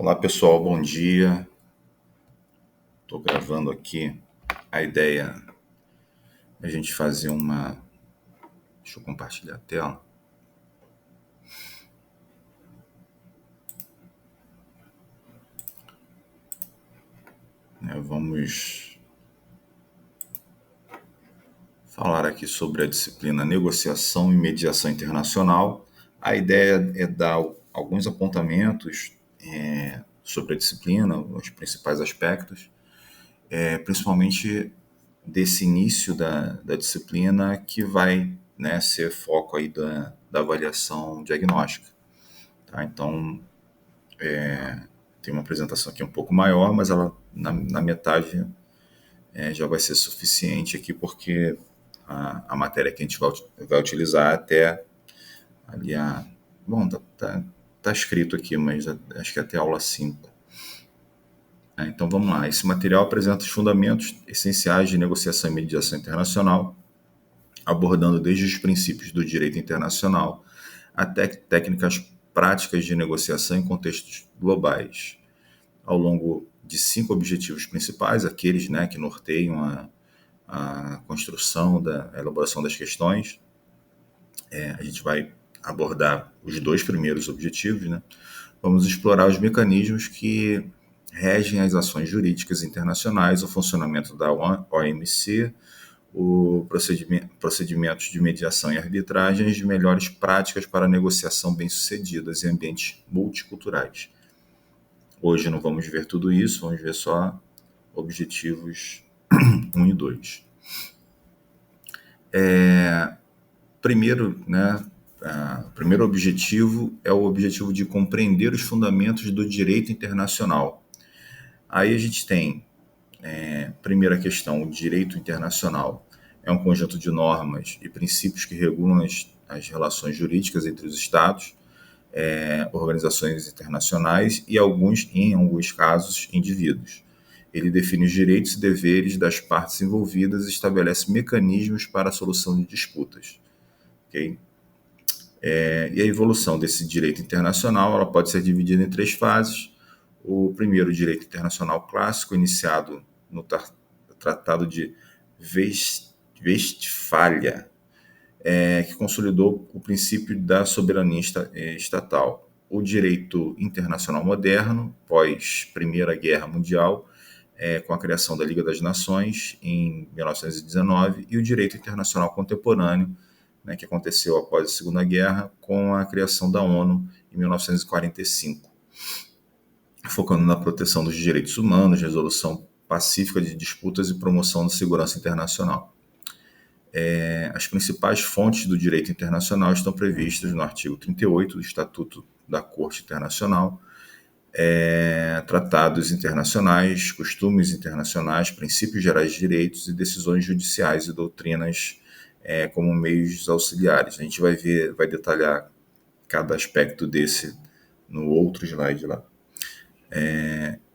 Olá pessoal, bom dia. Estou gravando aqui a ideia é a gente fazer uma. Deixa eu compartilhar a tela. Vamos falar aqui sobre a disciplina Negociação e Mediação Internacional. A ideia é dar alguns apontamentos sobre a disciplina, os principais aspectos, principalmente desse início da disciplina que vai, ser foco aí da avaliação diagnóstica. Tá? Então, tem uma apresentação aqui um pouco maior, mas ela na metade já vai ser suficiente aqui, porque a matéria que a gente vai utilizar até ali Bom, tá escrito aqui, mas acho que até a aula 5. Então vamos lá. Esse material apresenta os fundamentos essenciais de negociação e mediação internacional, abordando desde os princípios do direito internacional até técnicas práticas de negociação em contextos globais, ao longo de 5 objetivos principais, aqueles que norteiam a construção, a elaboração das questões. A gente vai abordar os 2 primeiros objetivos. Vamos explorar os mecanismos que regem as ações jurídicas internacionais, o funcionamento da OMC, o procedimentos de mediação e arbitragem e as melhores práticas para negociação bem-sucedidas em ambientes multiculturais. Hoje não vamos ver tudo isso, vamos ver só objetivos 1 e 2. Primeiro, o primeiro objetivo é o objetivo de compreender os fundamentos do direito internacional. Aí a gente tem, primeira questão, o direito internacional é um conjunto de normas e princípios que regulam as relações jurídicas entre os Estados, organizações internacionais e, em alguns casos, indivíduos. Ele define os direitos e deveres das partes envolvidas e estabelece mecanismos para a solução de disputas. Okay? E a evolução desse direito internacional ela pode ser dividida em 3 fases. O primeiro, o direito internacional clássico, iniciado no Tratado de Westfália, que consolidou o princípio da soberania estatal. O direito internacional moderno, pós Primeira Guerra Mundial, com a criação da Liga das Nações em 1919, e o direito internacional contemporâneo, que aconteceu após a Segunda Guerra, com a criação da ONU em 1945, focando na proteção dos direitos humanos, resolução pacífica de disputas e promoção da segurança internacional. As principais fontes do direito internacional estão previstas no artigo 38 do Estatuto da Corte Internacional, tratados internacionais, costumes internacionais, princípios gerais de direitos e decisões judiciais e doutrinas como meios auxiliares. A gente vai detalhar cada aspecto desse no outro slide lá.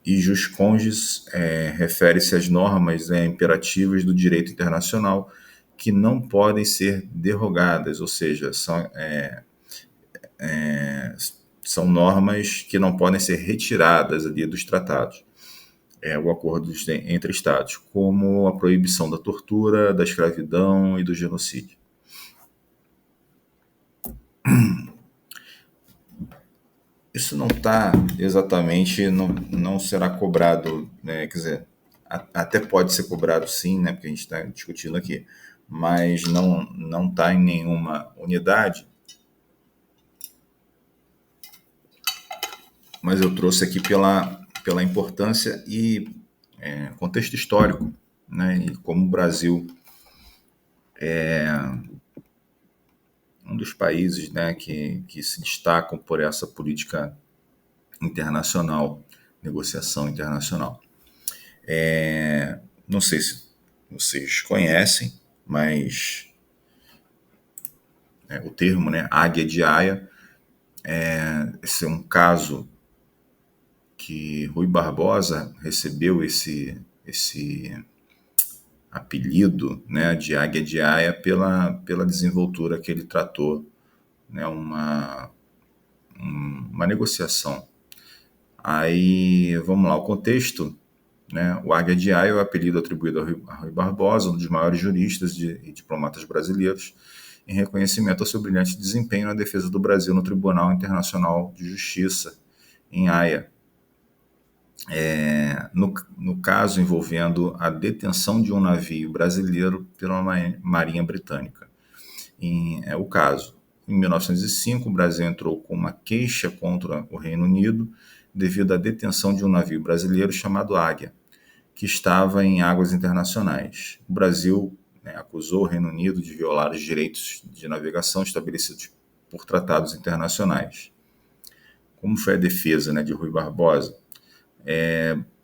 E jus conges refere-se às normas imperativas do direito internacional que não podem ser derrogadas, ou seja, são normas que não podem ser retiradas ali dos tratados, o acordo entre Estados, como a proibição da tortura, da escravidão e do genocídio. Isso não está exatamente, não será cobrado, quer dizer, até pode ser cobrado sim, porque a gente está discutindo aqui, mas não está em nenhuma unidade. Mas eu trouxe aqui pela importância e contexto histórico, e como o Brasil é um dos países que se destacam por essa política internacional, negociação internacional. Não sei se vocês conhecem, mas o termo, Águia de Haia, esse é um caso que Rui Barbosa recebeu esse apelido, de Águia de Haia pela desenvoltura que ele tratou, uma negociação Aí, vamos lá, o contexto, né? O Águia de Aia é o apelido atribuído a Rui Barbosa, um dos maiores juristas e diplomatas brasileiros, em reconhecimento ao seu brilhante desempenho na defesa do Brasil no Tribunal Internacional de Justiça, em Haia, no caso envolvendo a detenção de um navio brasileiro pela Marinha Britânica. O caso, em 1905, o Brasil entrou com uma queixa contra o Reino Unido devido à detenção de um navio brasileiro chamado Águia, que estava em águas internacionais. O Brasil, né, acusou o Reino Unido de violar os direitos de navegação estabelecidos por tratados internacionais. Como foi a defesa, né, de Rui Barbosa?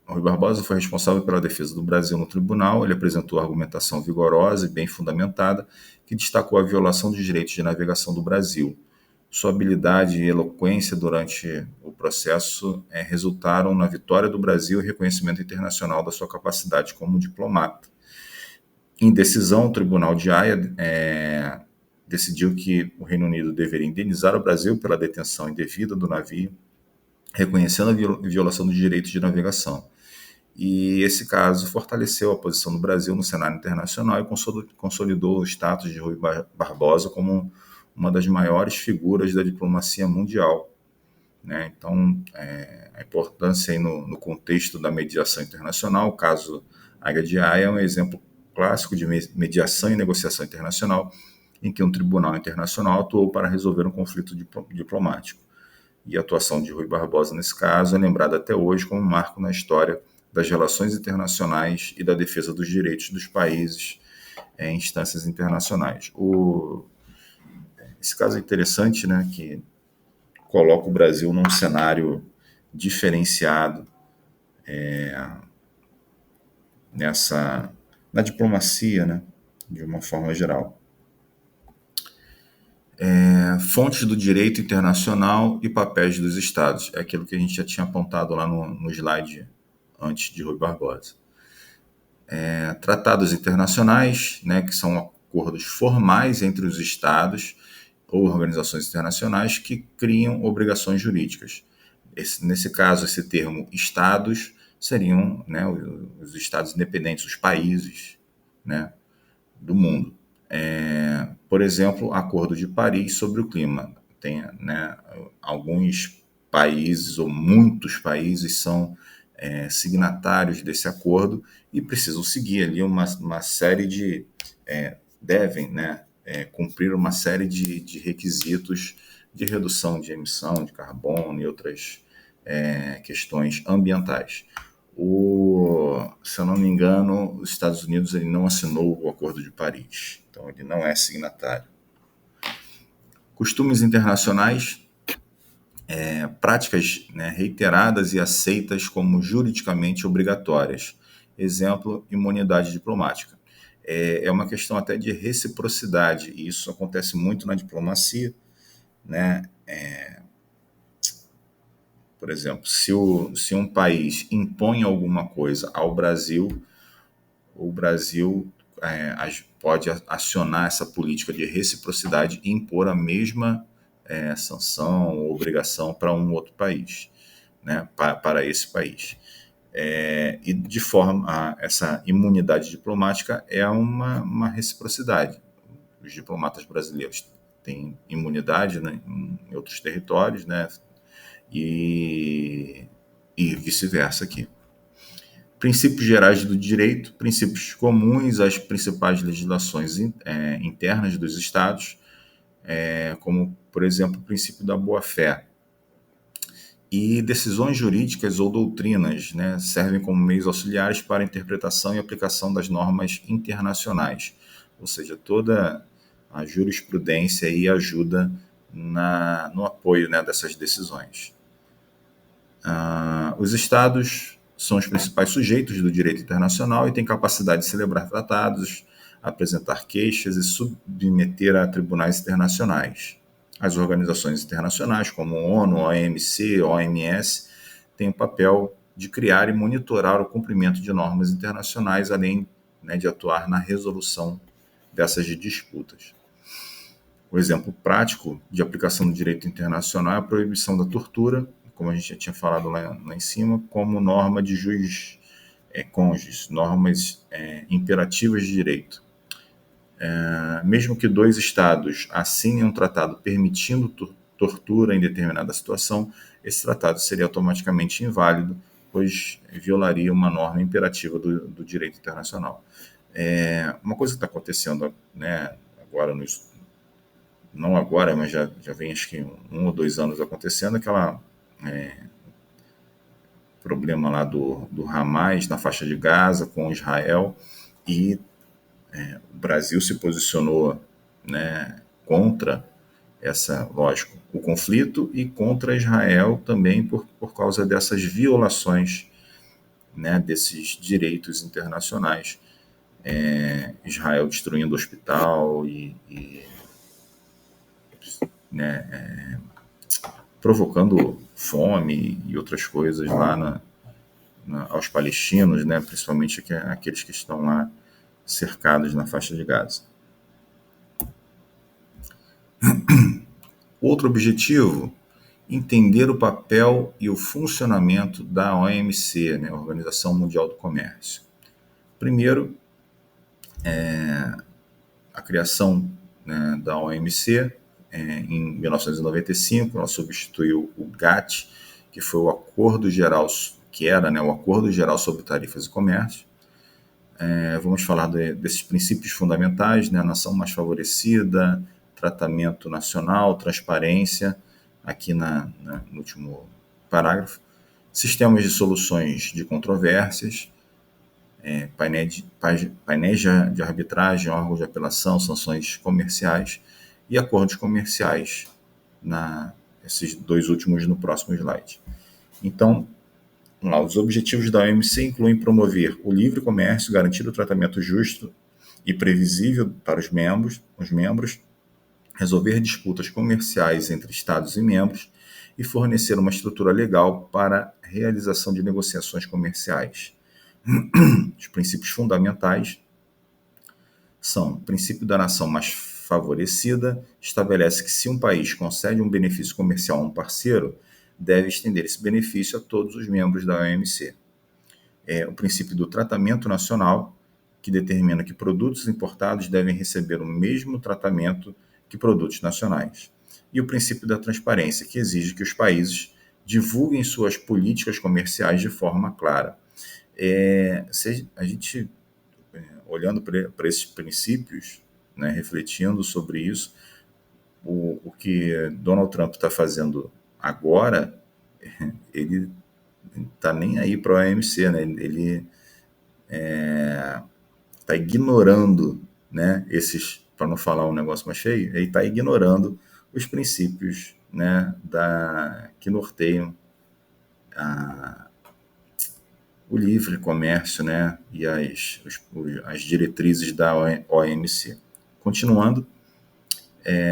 Rui Barbosa foi responsável pela defesa do Brasil no tribunal. Ele apresentou argumentação vigorosa e bem fundamentada que destacou a violação dos direitos de navegação do Brasil. Sua habilidade e eloquência durante o processo resultaram na vitória do Brasil e reconhecimento internacional da sua capacidade como diplomata. Em decisão, o Tribunal de Haia decidiu que o Reino Unido deveria indenizar o Brasil pela detenção indevida do navio, reconhecendo a violação dos direitos de navegação. E esse caso fortaleceu a posição do Brasil no cenário internacional e consolidou o status de Rui Barbosa como uma das maiores figuras da diplomacia mundial, né? Então, a importância aí no contexto da mediação internacional, o caso Águia de Aia é um exemplo clássico de mediação e negociação internacional, em que um tribunal internacional atuou para resolver um conflito diplomático. E a atuação de Rui Barbosa nesse caso é lembrada até hoje como um marco na história das relações internacionais e da defesa dos direitos dos países em instâncias internacionais. Esse caso é interessante, né, que coloca o Brasil num cenário diferenciado na diplomacia, né, de uma forma geral. Fontes do direito internacional e papéis dos estados. É aquilo que a gente já tinha apontado lá no slide antes de Rui Barbosa. Tratados internacionais, né, que são acordos formais entre os estados ou organizações internacionais que criam obrigações jurídicas. Nesse caso, esse termo estados seriam, né, os estados independentes, os países, né, do mundo. Por exemplo, Acordo de Paris sobre o clima. Tem, né, alguns países ou muitos países são signatários desse acordo e precisam seguir ali uma série de devem, né, cumprir uma série de requisitos de redução de emissão de carbono e outras questões ambientais. Se eu não me engano, os Estados Unidos ele não assinou o Acordo de Paris, então ele não é signatário. Costumes internacionais, práticas, né, reiteradas e aceitas como juridicamente obrigatórias. Exemplo, imunidade diplomática. É uma questão até de reciprocidade, e isso acontece muito na diplomacia, né? Por exemplo, se um país impõe alguma coisa ao Brasil, o Brasil pode acionar essa política de reciprocidade e impor a mesma sanção ou obrigação para um outro país, né, para esse país. E de forma essa imunidade diplomática é uma reciprocidade. Os diplomatas brasileiros têm imunidade, né, em outros territórios, né, e vice-versa aqui. Princípios gerais do direito, princípios comuns às principais legislações internas dos estados, como, por exemplo, o princípio da boa-fé. E decisões jurídicas ou doutrinas, né, servem como meios auxiliares para a interpretação e aplicação das normas internacionais. Ou seja, toda a jurisprudência aí ajuda no apoio, né, dessas decisões. Os estados são os principais sujeitos do direito internacional e têm capacidade de celebrar tratados, apresentar queixas e submeter a tribunais internacionais. As organizações internacionais, como a ONU, a OMC, a OMS, têm o papel de criar e monitorar o cumprimento de normas internacionais, além, né, de atuar na resolução dessas disputas. O exemplo prático de aplicação do direito internacional é a proibição da tortura, como a gente já tinha falado lá em cima, como norma de jus congis, normas imperativas de direito. Mesmo que dois estados assinem um tratado permitindo tortura em determinada situação, esse tratado seria automaticamente inválido, pois violaria uma norma imperativa do direito internacional. Uma coisa que está acontecendo, né, agora, não agora, mas já vem acho que 1 ou 2 anos acontecendo, aquela problema lá do Hamas na faixa de Gaza com Israel, e o Brasil se posicionou, né, contra lógico, o conflito e contra Israel também por causa dessas violações, né, desses direitos internacionais. Israel destruindo o hospital né, provocando fome e outras coisas lá aos palestinos, né, principalmente aqueles que estão lá cercados na faixa de Gaza. Outro objetivo, entender o papel e o funcionamento da OMC, né, Organização Mundial do Comércio. Primeiro, a criação, né, da OMC em 1995, ela substituiu o GATT, que foi o Acordo Geral, que era, né, o Acordo Geral sobre Tarifas e Comércio. Vamos falar desses princípios fundamentais, né, nação mais favorecida, tratamento nacional, transparência, aqui no último parágrafo, sistemas de soluções de controvérsias, painéis de arbitragem, órgãos de apelação, sanções comerciais e acordos comerciais, esses dois últimos no próximo slide. Então, os objetivos da OMC incluem promover o livre comércio, garantir o tratamento justo e previsível para os membros, resolver disputas comerciais entre Estados e membros e fornecer uma estrutura legal para a realização de negociações comerciais. Os princípios fundamentais são: o princípio da nação mais favorecida estabelece que se um país concede um benefício comercial a um parceiro, deve estender esse benefício a todos os membros da OMC. O princípio do tratamento nacional, que determina que produtos importados devem receber o mesmo tratamento que produtos nacionais. E o princípio da transparência, que exige que os países divulguem suas políticas comerciais de forma clara. Se a gente, olhando para esses princípios, né, refletindo sobre isso, o que Donald Trump está fazendo agora, ele está nem aí para a OMC, né? Ele está ignorando, né, para não falar um negócio mais feio, ele está ignorando os princípios, né, que norteiam o livre comércio, né, e as diretrizes da OMC. Continuando,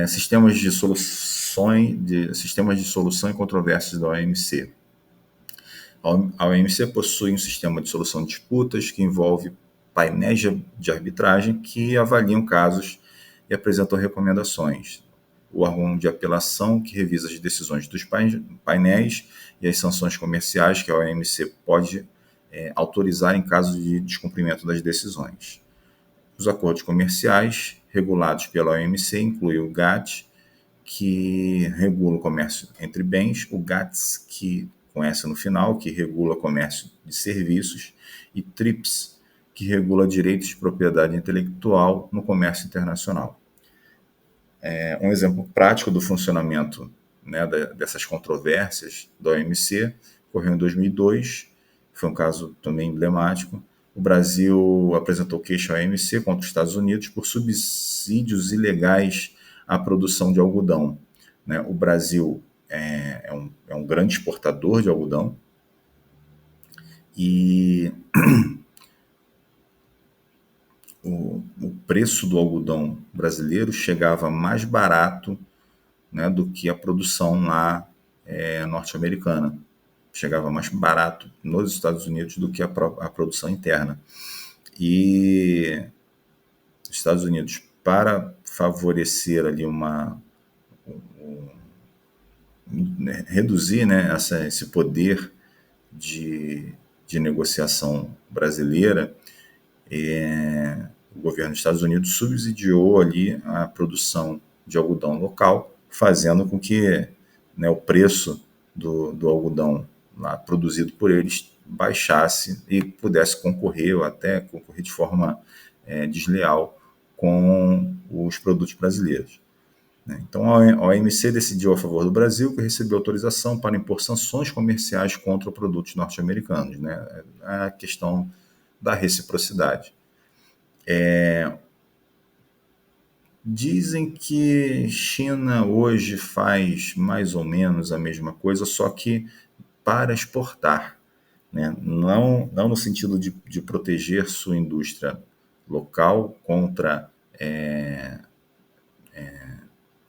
sistemas de solução em controvérsias da OMC. A OMC possui um sistema de solução de disputas que envolve painéis de arbitragem que avaliam casos e apresentam recomendações. O órgão de apelação, que revisa as decisões dos painéis e as sanções comerciais que a OMC pode autorizar em caso de descumprimento das decisões. Os acordos comerciais regulados pela OMC incluem o GATT, que regula o comércio entre bens, o GATS, que com essa no final, que regula o comércio de serviços, e TRIPS, que regula direitos de propriedade intelectual no comércio internacional. Um exemplo prático do funcionamento, né, dessas controvérsias da OMC ocorreu em 2002, foi um caso também emblemático. O Brasil apresentou queixa à OMC contra os Estados Unidos por subsídios ilegais à produção de algodão. Né? O Brasil é um grande exportador de algodão e o preço do algodão brasileiro chegava mais barato, né, do que a produção lá norte-americana. Chegava mais barato nos Estados Unidos do que a produção interna. E os Estados Unidos, para favorecer ali né, reduzir, né, esse poder de, de negociação brasileira, o governo dos Estados Unidos subsidiou ali a produção de algodão local, fazendo com que, né, o preço do algodão lá produzido por eles baixasse e pudesse concorrer ou até concorrer de forma desleal com os produtos brasileiros, né? Então, a OMC decidiu a favor do Brasil, que recebeu autorização para impor sanções comerciais contra produtos norte-americanos, né? A questão da reciprocidade. Dizem que China hoje faz mais ou menos a mesma coisa, só que para exportar, né? Não no sentido de proteger sua indústria local contra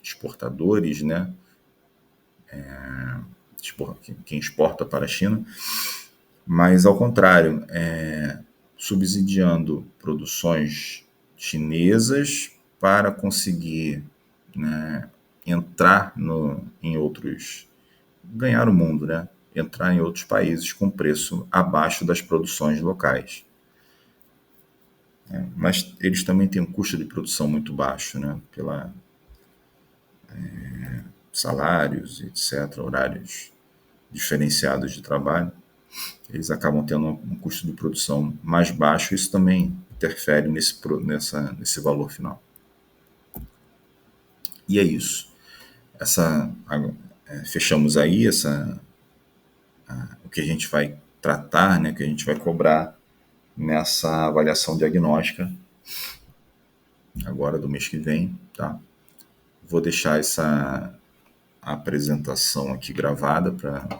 exportadores, né? Quem exporta para a China, mas ao contrário, subsidiando produções chinesas para conseguir, né, entrar em outros, ganhar o mundo, né? Entrar em outros países com preço abaixo das produções locais. Mas eles também têm um custo de produção muito baixo, né? Pela salários, etc., horários diferenciados de trabalho, eles acabam tendo um custo de produção mais baixo, isso também interfere nesse valor final. E é isso. Fechamos aí o que a gente vai tratar, né, o que a gente vai cobrar nessa avaliação diagnóstica agora do mês que vem, tá? Vou deixar essa apresentação aqui gravada para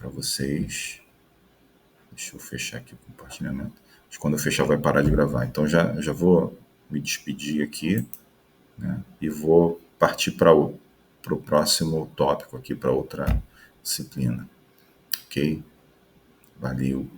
vocês. Deixa eu fechar aqui o compartilhamento. Quando eu fechar vai parar de gravar. Então já vou me despedir aqui, né, e vou partir para o próximo tópico aqui, para outra disciplina. Ok? Valeu.